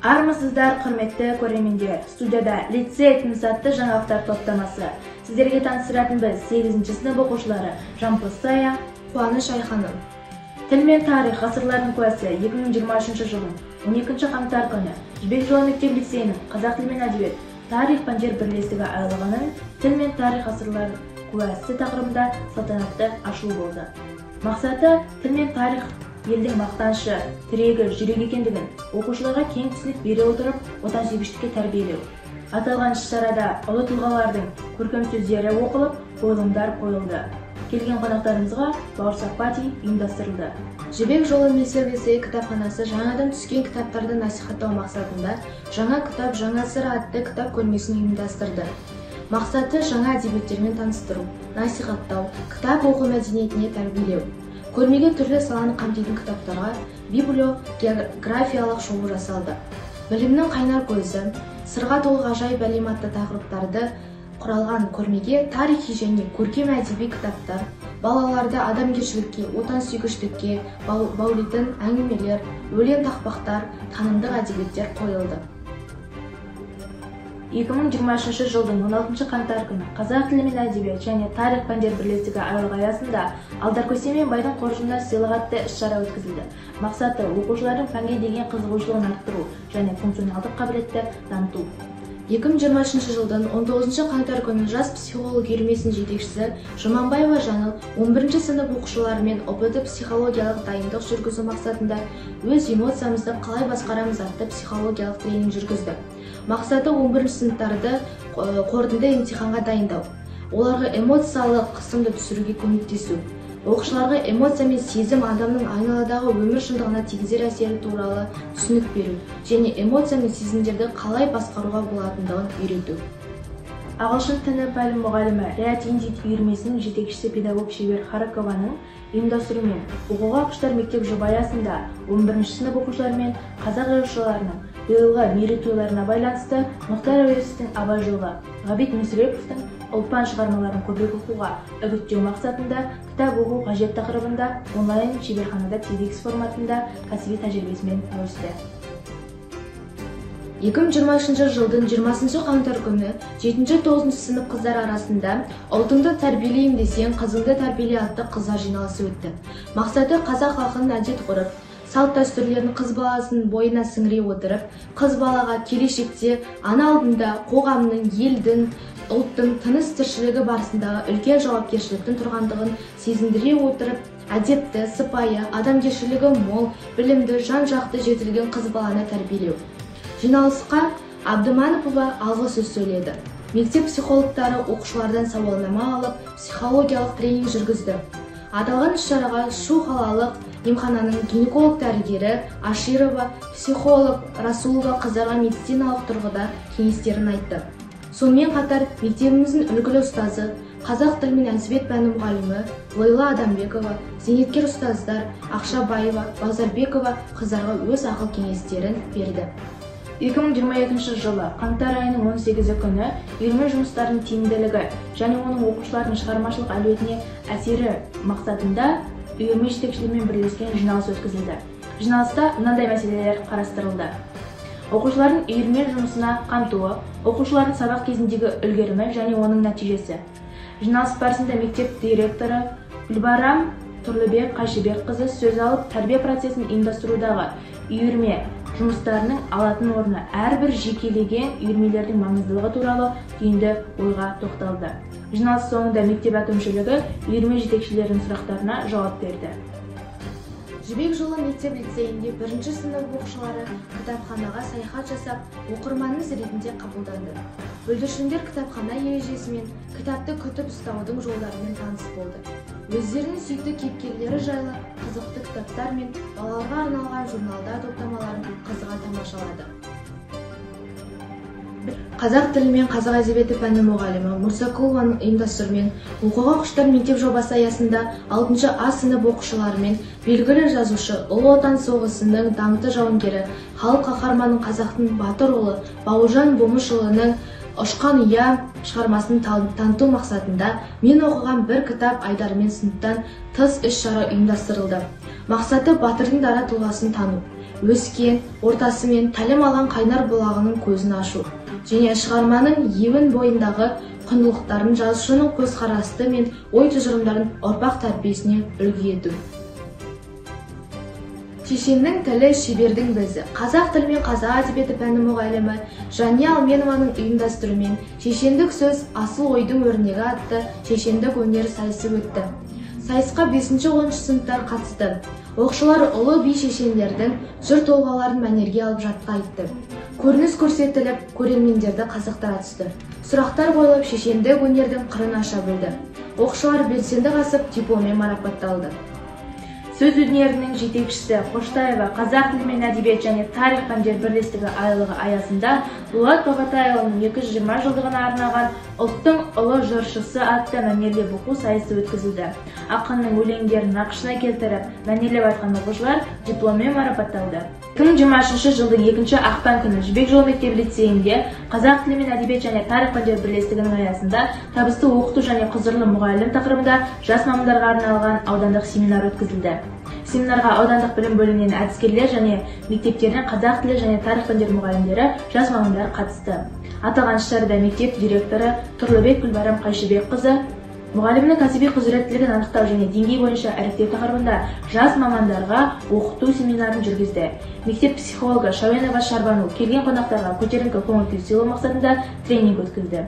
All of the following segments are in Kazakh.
Армысыздар, құрметті көрермендер. Студияда лицей этнос атты жаңалықтар топтамасы. Сіздерге таныстыратын біз 8-ші сынып оқушылары Жампосая, Қуаныш Айханым. Тіл мен тарих ғасырлардың куәсі 2023 жылдың 12 қаңтар күні Жібек жолы мектеп лицейінің қазақ тіл мен әдебиет тарих пәндер бірлестігі айлығының тіл мен тарих ғасырлардың куәсі тақырыбында салтанатты ашылу болды. Мақсаты тіл мен тарих елдің мақтанышы, тірегі, жүрегі екендігін оқушыларға кең түсінік бере отырып, отансүйгіштікке тәрбиелеу. Аталған іс-шарада ұлы тұлғалардың көркем сөздері оқылып, қойылымдар қойылды. Келген қонақтарымызға бауырсақ пати ұйымдастырылды. Жібек жолы мектеп лицейі кітапханасы жаңадан түскен кітаптарды насихаттау мақсатында жаңа кітап, жаңа сыр атты кітап көрмесін ұйымдастырды. Мақсаты жаңа әдебиеттермен таныстыру, насихаттау, кітап оқу мәдениетіне тәрбиелеу. Көрмеге түрлі саланы қамтитын кітаптарға библиографиялық шолу жасалды. Білімнің қайнар көзі, сырға толы ғажайып әлем атты тақырыптарды құралған көрмеге тарихи және көркем әдеби кітаптар, балаларды адамгершілікке, отансүйгіштікке баулитын әңгімелер, өлең тақпақтар, танымдық әдебиеттер қойылды. 2023 жылдың 16 қаңтар күні қазақ тілі мен әдебиет және тарих пәндер бірлестігі айлығы аясында Алдаркөсе мен Байдың қоржынына сыйлық атты іс-шара өткізілді. Мақсаты оқушылардың пәнге деген қызығушылығын арттыру және функционалдық қабілетті дамыту. 2023 жылдың 19 қаңтар күні жас психолог үйірмесінің жетекшісі Жұманбаева Жаныл 11 сынып оқушыларымен ОПТ психологиялық дайындық жүргізу мақсатында өз эмоциямызды қалай басқарамыз атты психологиялық тренинг жүргізді. Мақсаты 11 сыныптарды қорытынды емтиханға дайындау, оларға эмоциялық қысымды түсіруге көмектесу, оқушыларға эмоция мен сезім адамның айналадағы өмір шындығына тигізер әсері туралы түсінік беру және эмоция мен сезімдерді қалай басқаруға болатындығын үйрету. Ағылшын тілі пәлім мұғалімі Риат Индит үйірмесінің жетекшісі педагог Шебер Харакованың ұйымдастыруымен оқуға құштар мектеп жоба аясында 11 сынып оқушыларымен қазақ жазушыларының биылғы мерейтойларына байланысты Мұхтар Әуезовтің Абай жолы, Ғабит Мүсіреповтің ұлпан шығармаларын көбірек оқуға үгіттеу мақсатында кітап оқу қажет тақырыбында онлайн шеберханада TEDx форматында кәсіби тәжірибесімен бөлісті. 2023 жылдың 20 қаңтар күні 7-9 сынып қыздар арасында ұлтыңды тәрбиелеймін десең қызыңды тәрбиеле атты қыздар жиналысы өтті. Мақсаты қазақ халқының әдет-ғұрып, салт-дәстүрлерін қыз баласының бойына сіңіре отырып, қыз балаға келешекте ана алдында қоғамның, елдің, ұлттың тыныс-тіршілігі барысындағы үлкен жауапкершіліктің тұрғандығын сезіндіре отырып, әдепті, сыпайы, адамгершілігі мол, білімді, жан-жақты жетілген қыз баланы тәрбиелеу. Жиналысқа Абдыманова алғы сөз сөйледі. Мектеп психологтары оқушылардан сауалнама алып, психологиялық тренинг жүргізді. Аталған іс-шараға Шу қалалық емхананың гинеколог-дәрігері Аширова, психолог Расулова қыздарға медициналық тұрғыда кеңестерін айтты. Сонымен қатар мектебіміздің үлгілі ұстазы, қазақ тілі мен әдебиет пәні мұғалімі Лейла Адамбекова, зейнеткер ұстаздар Ақшабаева, Базарбекова қыздарға өз ақыл кеңестерін берді. 2022 жылы қаңтар айының 18 күні үйірме жұмыстарының тиімділігі және оның оқушылардың шығармашылық әлеуетіне әсері мақсатында үйірме жетекшілерімен бірлескен жиналыс өткізілді. Жиналыста мынандай мәселелер қарастырылды. Оқушылардың үйірме жұмысына қамтуы, оқушылардың сабақ кезіндегі үлгерімі және оның нәтижесі. Жиналыс барысында мектеп директоры Гүлбарам Тұрлыбек Қайшыбекқызы сөз алып, тәрбие процесін ұйымдастырудағы үйірме жұмыстарының алатын орны әрбір жекелеген үйірмелердің маңыздылығы туралы түйінді ойға тоқталды. Жиналыс соңында мектеп әкімшілігі үйірме жетекшілерінің сұрақтарына жауап берді. Жібек жолы мектеп лицейінде 1-ші сынып оқушылары кітапханаға саяхат жасап, оқырманымыз ретінде қабылданды. Бүлдіршіндер кітапхана ережесімен кітапты күтіп ұстаудың жолдарымен таныс болды. Өздерінің сүйікті кейіпкерлері жайлы қызықты кітаптар мен балаларға арналған журналдар топтамаларын қызыға тамашалады. Қазақ тілі мен қазақ әдебиеті пәні мұғалімі Мұрсақұлованың ұйымдастыруымен оқуға құштар мектеп жобасы аясында 6-шы А сынып оқушыларымен белгілі жазушы, Ұлы Отан соғысының даңқты жауынгері, халық қаһарманы қазақтың батыр ұлы Бауыржан Момышұлының Ұшқан ұя шығармасын таныту мақсатында мен оқыған бір кітап айдарымен сыныптан тыс іс-шара ұйымдастырылды. Мақсаты батырдың дара тұлғасын тану, өскен, ортасы мен тәлім алған қайнар бұлағының көзін ашу және шығарманың ебін бойындағы құндылықтарын жазушының көзқарасты мен ой тұжырымдарын ұрпақ тәрбиесіне үлгі ету. Шешеннің тілі шебердің безі. Қазақ тілі мен қазақ әдебиеті пәні мұғалімі Жания Алменованың ұйымдастыруымен шешендік сөз асыл ойдың өрнегі атты шешендік өнер сайысы өтті. Сайысқа 5-10 сыныптар қатысты. Оқушылар ұлы би шешендердің жыр толғауларын мәнерге алып жатқа айтты. Көрініс көрсетіліп, көрермендерді қызықтыра түсті. Сұрақтар қойылып, шешендік өнердің қырын аша білді. Оқушылар белсенді қатысып, дипломмен марапатталды. Сөз өнерінің жетекшісі Қоштаева қазақ тілі мен әдебиет және тарих пәндер бірлестігі айлығы аясында Дулат Бабатайұлының 220 жылдығына арналған ұлттың ұлы жыршысы атты мәнерлеп оқу сайысы өткізілді. Ақынның өлеңдерін нақышына келтіріп, мәнерлеп айтқан оқушылар дипломмен марапатталды. 2023 жылдың 2 ақпан күні Жібек жолы мектеп-лицейінде қазақ тілі мен әдебиет және тарих пәндер бірлестігінің аясында табысты оқыту және құзырлы мұғалім тақырыбында жас мамандарға арналған аудандық семинар өткізілді. Семинарға аудандық білім бөлімінен әдіскерлер және мектептердің қазақ тілі және тарих пәндер мұғалімдері, жас мамандар қатысты. Аталған іс-шарада мектеп директоры Тұрлыбек Гүлбарам Қайшыбекқызы мұғалімнің кәсіби құзыреттілігін анықтау және деңгей бойынша іріктеу тақырыбында жас мамандарға оқыту семинарын жүргізді. Мектеп психологы Шауенова Шарбану келген қонақтарға көтеріңкі көңіл-күй сыйлау мақсатында тренинг өткізді.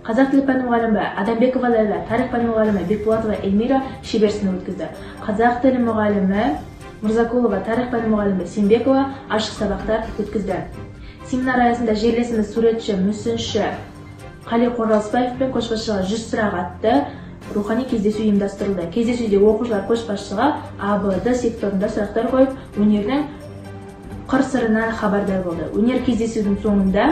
Қазақ тілі пәні мұғалімі Адамбекова Ләйлә, тарих пәні мұғалімі Бекболатова Эльмира шеберсін өткізді. Қазақ тілі мұғалімі Мырзакулова, тарих пәні мұғалімі Сенбекова ашық сабақтар өткізді. Семинар аясында жерлесіміз суретші, мүсінші Қали Қорғалысбаев пен көшбасшыға 100 сұрақ атты рухани кездесу ұйымдастырылды. Кездесуде оқушылар көшбасшыға АБД секторында сұрақтар қойып, өнердің қыр-сырынан хабардар болды. Өнер кездесудің соңында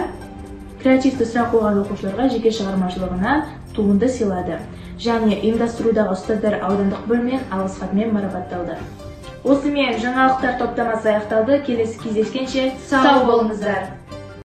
креативті сұрақ қойған оқушыларға жеке шығармашылығына туынды сыйлады. Және ұйымдастырудағы ұстаздар аудандық бөліммен алғыс хатымен марапатталды. Осымен жаңалықтар топтамасы аяқталды. Келесі кездескенше сау болыңыздар.